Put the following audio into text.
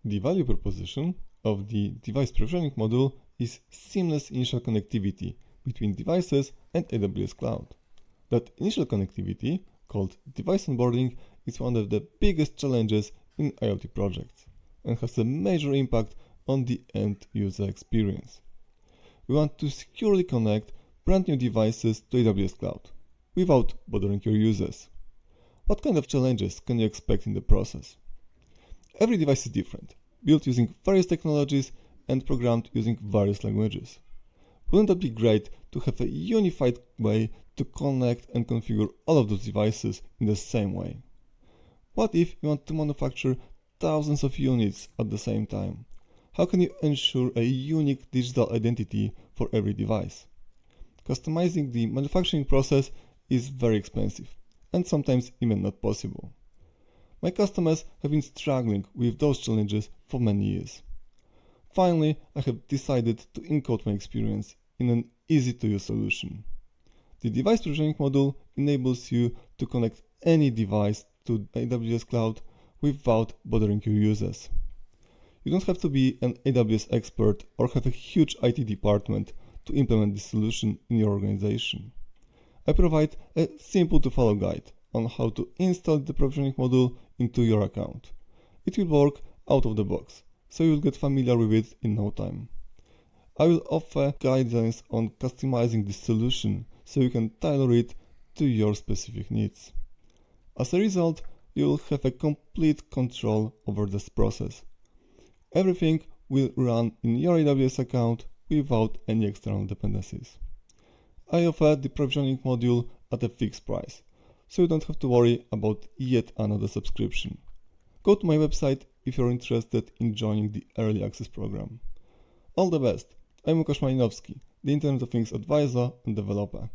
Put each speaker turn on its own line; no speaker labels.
The value proposition of the device provisioning module is seamless initial connectivity between devices and AWS Cloud. That initial connectivity, called device onboarding, is one of the biggest challenges in IoT projects and has a major impact on the end user experience. We want to securely connect brand new devices to AWS Cloud without bothering your users. What kind of challenges can you expect in the process? Every device is different, built using various technologies and programmed using various languages. Wouldn't that be great to have a unified way to connect and configure all of those devices in the same way? What if you want to manufacture thousands of units at the same time? How can you ensure a unique digital identity for every device? Customizing the manufacturing process is very expensive and sometimes even not possible. My customers have been struggling with those challenges for many years. Finally, I have decided to encode my experience in an easy-to-use solution. The device provisioning module enables you to connect any device to AWS Cloud without bothering your users. You don't have to be an AWS expert or have a huge IT department to implement this solution in your organization. I provide a simple-to-follow guide on how to install the provisioning module into your account. It will work out of the box, so you will get familiar with it in no time. I will offer guidance on customizing this solution so you can tailor it to your specific needs. As a result, you will have a complete control over this process. Everything will run in your AWS account without any external dependencies. I offer the provisioning module at a fixed price, so you don't have to worry about yet another subscription. Go to my website if you're interested in joining the Early Access program. All the best! I'm Łukasz Malinowski, the Internet of Things advisor and developer.